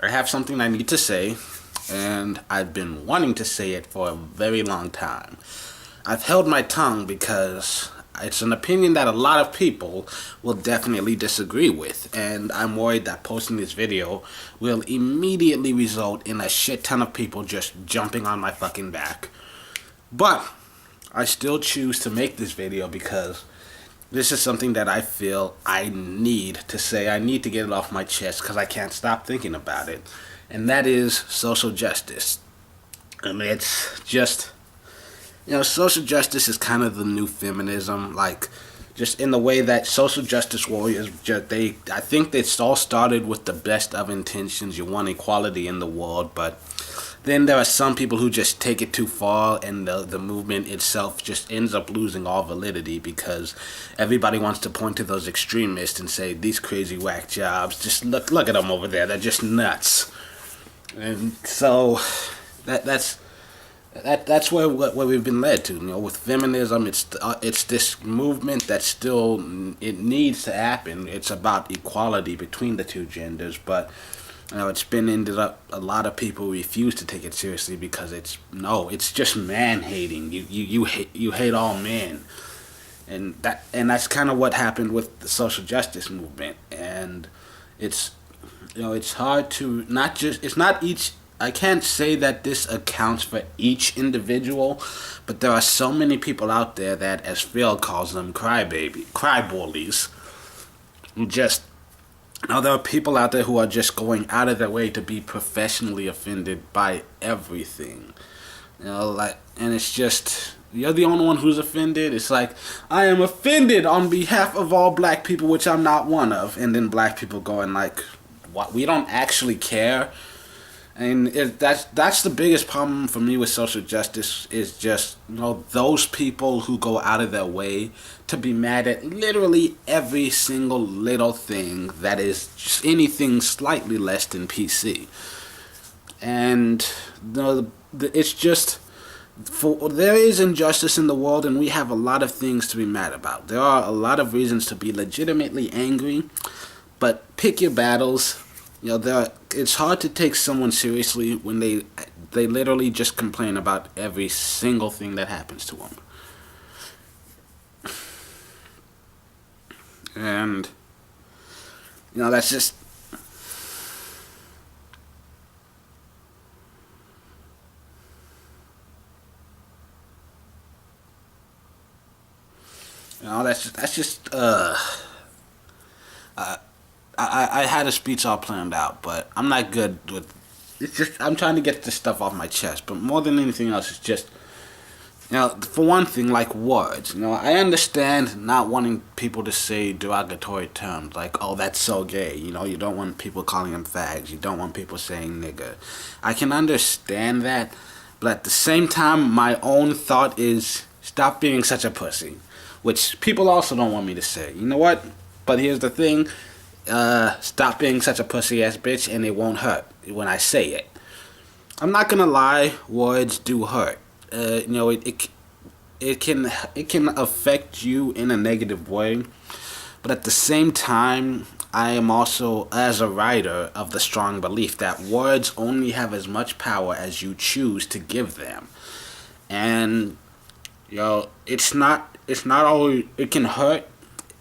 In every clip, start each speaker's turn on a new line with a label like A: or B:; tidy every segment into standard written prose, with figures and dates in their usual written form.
A: I have something I need to say, and I've been wanting to say it for a very long time. I've held my tongue because it's an opinion that a lot of people will definitely disagree with, and I'm worried that posting this video will immediately result in a shit ton of people just jumping on my fucking back. But I still choose to make this video because this is something that I feel I need to say. I need to get it off my chest because I can't stop thinking about it. And that is social justice. And it's just, social justice is kind of the new feminism. Like, just in the way that social justice warriors, I think it's all started with the best of intentions. You want equality in the world, but then there are some people who just take it too far, and the movement itself just ends up losing all validity because everybody wants to point to those extremists and say, these crazy whack jobs, just look at them over there, they're just nuts. And so that's where we've been led to. With feminism, it's this movement that still, it needs to happen. It's about equality between the two genders, but it's been ended up a lot of people refuse to take it seriously because it's just man hating. You hate all men, and that's kind of what happened with the social justice movement. And it's hard to I can't say that this accounts for each individual, but there are so many people out there that, as Phil calls them, cry bullies. There are people out there who are just going out of their way to be professionally offended by everything. And it's just, you're the only one who's offended. It's like, I am offended on behalf of all black people, which I'm not one of. And then black people going like, what? We don't actually care. And that's the biggest problem for me with social justice is just, those people who go out of their way to be mad at literally every single little thing that is just anything slightly less than PC. And it's just, there is injustice in the world, and we have a lot of things to be mad about. There are a lot of reasons to be legitimately angry, but pick your battles. It's hard to take someone seriously when they literally just complain about every single thing that happens to them. And that's just, I had a speech all planned out, but I'm not good with. It's just I'm trying to get this stuff off my chest. But more than anything else, it's just, for one thing, like words. I understand not wanting people to say derogatory terms like, "Oh, that's so gay." You don't want people calling them fags. You don't want people saying nigger. I can understand that, but at the same time, my own thought is stop being such a pussy, which people also don't want me to say. You know what? But here's the thing. Stop being such a pussy ass bitch, and it won't hurt when I say it. I'm not gonna lie, words do hurt. It can affect you in a negative way, but at the same time, I am also, as a writer, of the strong belief that words only have as much power as you choose to give them. And it's not always, it can hurt.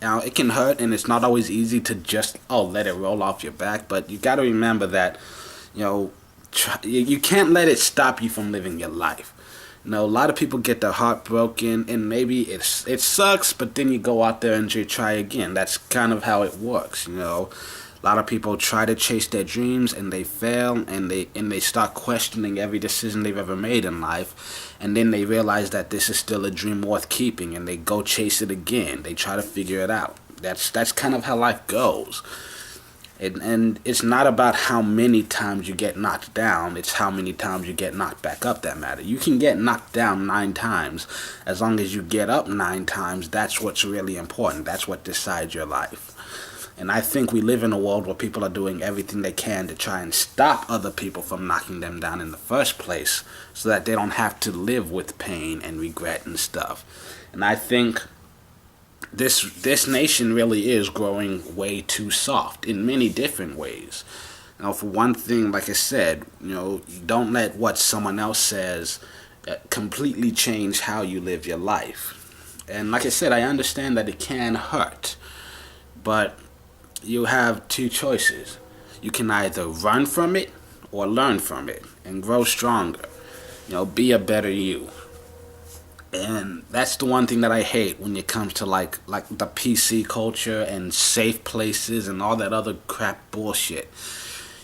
A: It can hurt, and it's not always easy to just let it roll off your back. But you got to remember that you can't let it stop you from living your life. A lot of people get their heart broken, and maybe it sucks, but then you go out there and you try again. That's kind of how it works. A lot of people try to chase their dreams, and they fail, and they start questioning every decision they've ever made in life. And then they realize that this is still a dream worth keeping, and they go chase it again. They try to figure it out. That's kind of how life goes. And it's not about how many times you get knocked down. It's how many times you get knocked back up that matter. You can get knocked down 9 times. As long as you get up 9 times, that's what's really important. That's what decides your life. And I think we live in a world where people are doing everything they can to try and stop other people from knocking them down in the first place so that they don't have to live with pain and regret and stuff. And I think this nation really is growing way too soft in many different ways. For one thing, like I said, you don't let what someone else says completely change how you live your life. And like I said, I understand that it can hurt, but you have two choices. You can either run from it or learn from it and grow stronger. Be a better you. And that's the one thing that I hate when it comes to like the PC culture and safe places and all that other crap bullshit.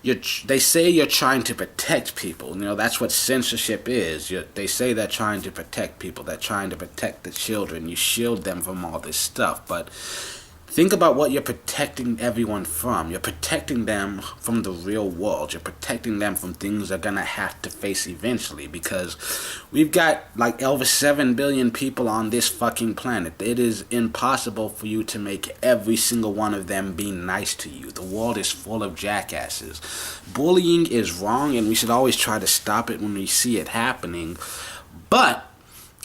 A: They say you're trying to protect people. That's what censorship is. They say they're trying to protect people. They're trying to protect the children. You shield them from all this stuff. But think about what you're protecting everyone from. You're protecting them from the real world. You're protecting them from things they're going to have to face eventually, because we've got like over 7 billion people on this fucking planet. It is impossible for you to make every single one of them be nice to you. The world is full of jackasses. Bullying is wrong, and we should always try to stop it when we see it happening. But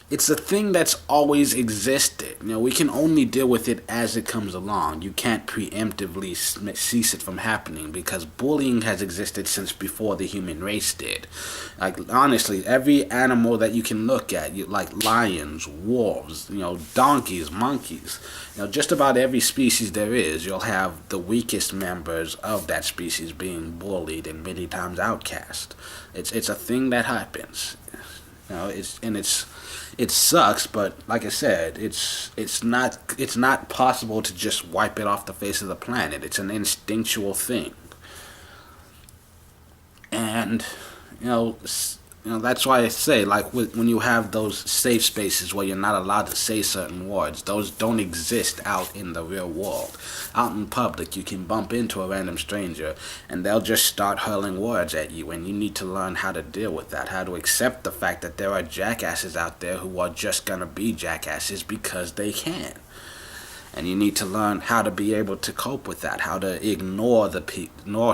A: it's a thing that's always existed. We can only deal with it as it comes along. You can't preemptively cease it from happening, because bullying has existed since before the human race did. Like, honestly, every animal that you can look at, like lions, wolves, donkeys, monkeys, just about every species there is, you'll have the weakest members of that species being bullied and many times outcast. It's a thing that happens. It sucks, but like I said, it's not possible to just wipe it off the face of the planet. It's an instinctual thing, and that's why I say, like, when you have those safe spaces where you're not allowed to say certain words, those don't exist out in the real world. Out in public, you can bump into a random stranger and they'll just start hurling words at you, and you need to learn how to deal with that, how to accept the fact that there are jackasses out there who are just gonna be jackasses because they can. And you need to learn how to be able to cope with that, how to ignore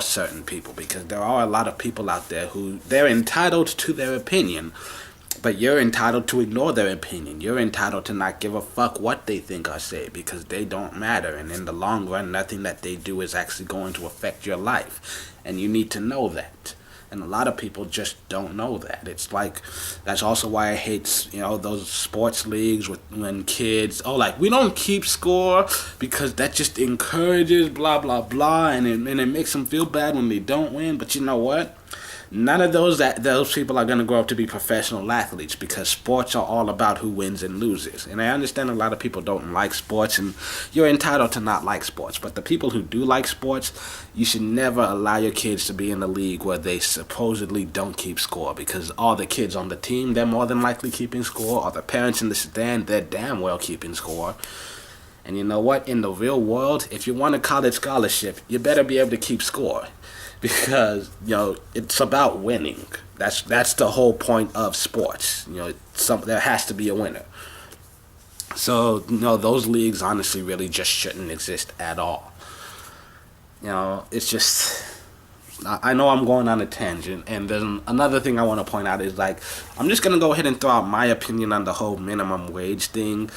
A: certain people, because there are a lot of people out there who, they're entitled to their opinion, but you're entitled to ignore their opinion. You're entitled to not give a fuck what they think or say, because they don't matter, and in the long run, nothing that they do is actually going to affect your life, and you need to know that. And a lot of people just don't know that. It's like, that's also why I hate, those sports leagues when kids, we don't keep score because that just encourages blah, blah, blah, and it makes them feel bad when they don't win. But you know what? None of those people are going to grow up to be professional athletes, because sports are all about who wins and loses. And I understand a lot of people don't like sports, and you're entitled to not like sports. But the people who do like sports, you should never allow your kids to be in a league where they supposedly don't keep score, because all the kids on the team, they're more than likely keeping score, or the parents in the stand, they're damn well keeping score. And you know what? In the real world, if you want a college scholarship, you better be able to keep score. Because, it's about winning. That's the whole point of sports. There has to be a winner. So, those leagues honestly really just shouldn't exist at all. It's just, I know I'm going on a tangent, and then another thing I want to point out is, I'm just going to go ahead and throw out my opinion on the whole minimum wage thing.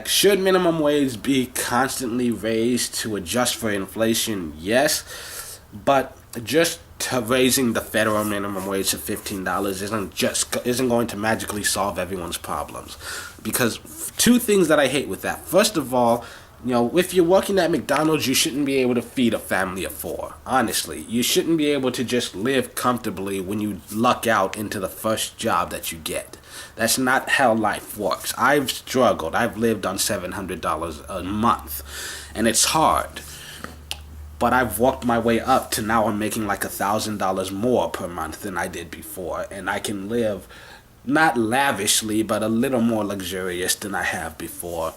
A: Should minimum wage be constantly raised to adjust for inflation? Yes, but just raising the federal minimum wage to $15 isn't going to magically solve everyone's problems. Because two things that I hate with that. First of all, if you're working at McDonald's, you shouldn't be able to feed a family of 4. Honestly, you shouldn't be able to just live comfortably when you luck out into the first job that you get. That's not how life works. I've struggled. I've lived on $700 a month, and it's hard. But I've walked my way up to now I'm making like $1,000 more per month than I did before. And I can live not lavishly, but a little more luxurious than I have before.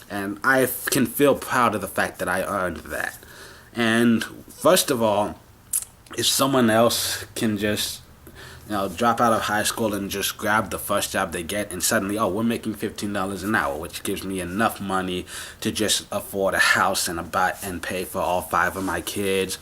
A: And I can feel proud of the fact that I earned that. And first of all, if someone else can just, drop out of high school and just grab the first job they get, and suddenly, we're making $15 an hour, which gives me enough money to just afford a house and pay for all 5 of my kids.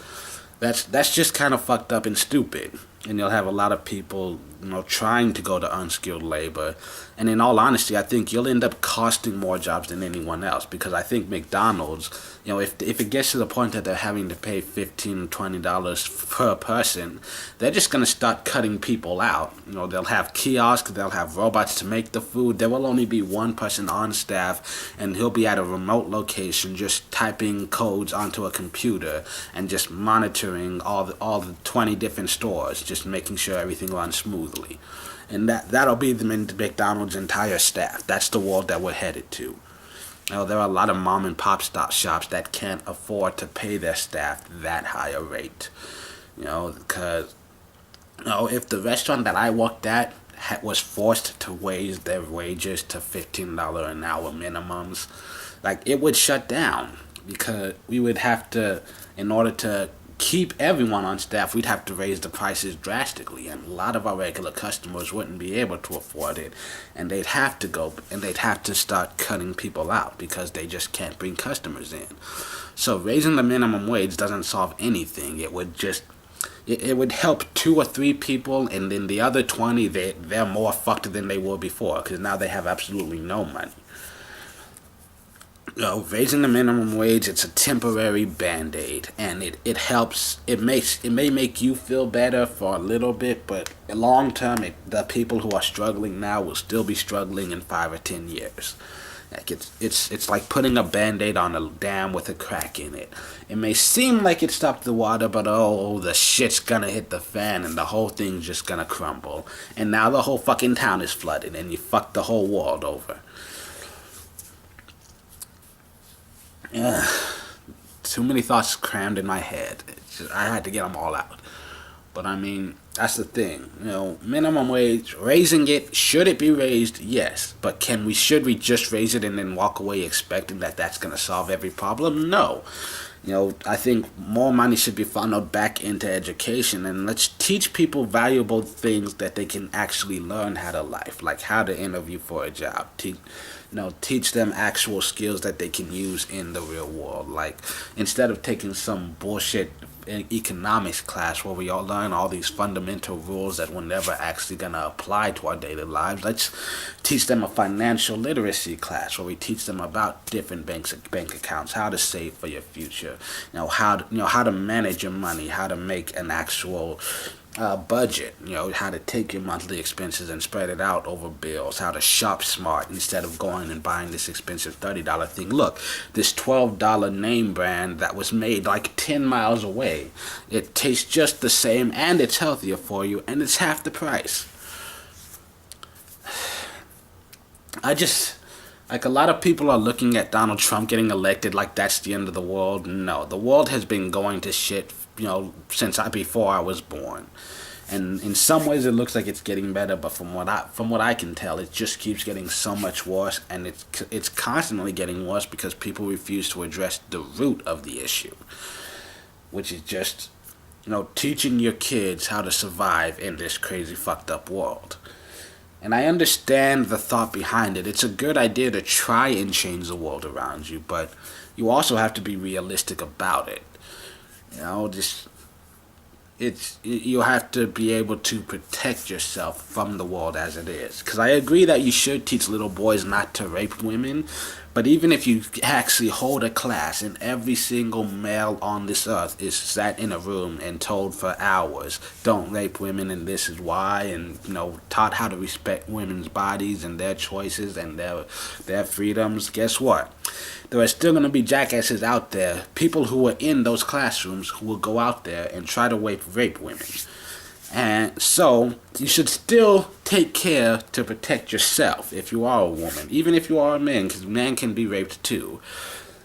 A: That's just kind of fucked up and stupid. and you'll have a lot of people, trying to go to unskilled labor. And in all honesty, I think you'll end up costing more jobs than anyone else, because I think McDonald's, if it gets to the point that they're having to pay $15, $20 per person, they're just gonna start cutting people out. They'll have kiosks, they'll have robots to make the food. There will only be one person on staff, and he'll be at a remote location just typing codes onto a computer and just monitoring all the 20 different stores, just making sure everything runs smoothly. And that'll be the McDonald's entire staff. That's the world that we're headed to. There are a lot of mom and pop stop shops that can't afford to pay their staff that high a rate. Because if the restaurant that I worked at was forced to raise their wages to $15 an hour minimums, like, it would shut down, because we would have to, in order to keep everyone on staff, we'd have to raise the prices drastically, and a lot of our regular customers wouldn't be able to afford it, and they'd have to start cutting people out because they just can't bring customers in. So raising the minimum wage doesn't solve anything. It would help 2 or 3 people, and then the other 20, they're more fucked than they were before, because now they have absolutely no money. Raising the minimum wage, it's a temporary band-aid, and it helps. It may make you feel better for a little bit, but long term, the people who are struggling now will still be struggling in 5 or 10 years. Like, it's like putting a band-aid on a dam with a crack in it. It may seem like it stopped the water, but the shit's gonna hit the fan, and the whole thing's just gonna crumble. And now the whole fucking town is flooded, and you fucked the whole world over. Too many thoughts crammed in my head. I had to get them all out. But I mean, that's the thing. Minimum wage, raising it, should it be raised? Yes. But should we just raise it and then walk away expecting that that's going to solve every problem? No. I think more money should be funneled back into education, and let's teach people valuable things that they can actually learn how to life, like how to interview for a job. Teach them actual skills that they can use in the real world. Like, instead of taking some bullshit economics class where we all learn all these fundamental rules that we're never actually gonna apply to our daily lives, let's teach them a financial literacy class where we teach them about different bank accounts, how to save for your future, how to manage your money, how to make an actual budget, how to take your monthly expenses and spread it out over bills, how to shop smart instead of going and buying this expensive $30 thing. Look, this $12 name brand that was made like 10 miles away, it tastes just the same, and it's healthier for you, and it's half the price. Like, a lot of people are looking at Donald Trump getting elected like that's the end of the world. No, the world has been going to shit, since before I was born. And in some ways it looks like it's getting better, but from what I can tell, it just keeps getting so much worse, and it's constantly getting worse because people refuse to address the root of the issue, which is just, teaching your kids how to survive in this crazy fucked up world. And I understand the thought behind it. It's a good idea to try and change the world around you, but you also have to be realistic about it. You have to be able to protect yourself from the world as it is. Because I agree that you should teach little boys not to rape women, but even if you actually hold a class and every single male on this earth is sat in a room and told for hours, don't rape women and this is why, and taught how to respect women's bodies and their choices and their freedoms, guess what? There are still going to be jackasses out there, people who are in those classrooms who will go out there and try to rape women. And so you should still take care to protect yourself if you are a woman, even if you are a man, because men can be raped too.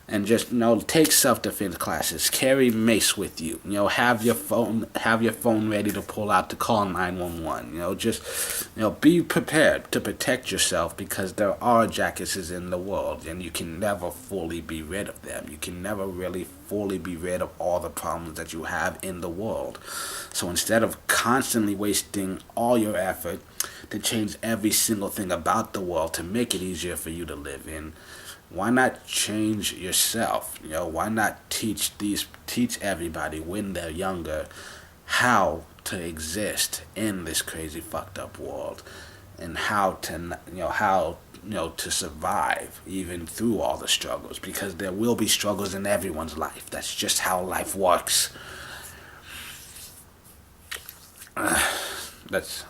A: And just take self-defense classes, carry mace with you, have your phone ready to pull out to call 911. Be prepared to protect yourself, because there are jackasses in the world, and you can never fully be rid of them. You can never really fully be rid of all the problems that you have in the world. So instead of constantly wasting all your effort to change every single thing about the world to make it easier for you to live in, why not change yourself? Why not teach everybody when they're younger how to exist in this crazy fucked up world, and how to to survive even through all the struggles, because there will be struggles in everyone's life. That's just how life works. That's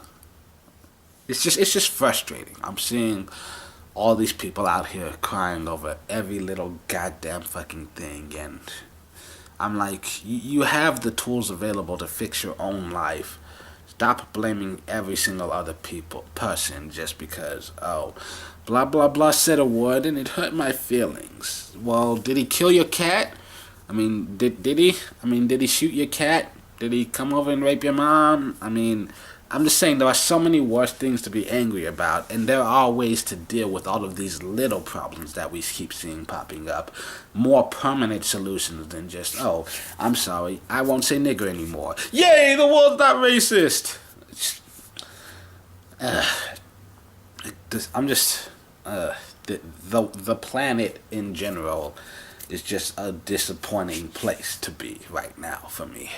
A: it's just frustrating. I'm seeing all these people out here crying over every little goddamn fucking thing, and I'm like, you have the tools available to fix your own life. Stop blaming every single other person just because, oh, blah blah blah said a word and it hurt my feelings. Well, did he kill your cat? I mean, did he? I mean, did he shoot your cat? Did he come over and rape your mom? I mean, I'm just saying there are so many worse things to be angry about, and there are ways to deal with all of these little problems that we keep seeing popping up. More permanent solutions than just, oh, I'm sorry, I won't say nigger anymore. Yay, the world's not racist! I'm just, the planet in general is just a disappointing place to be right now for me.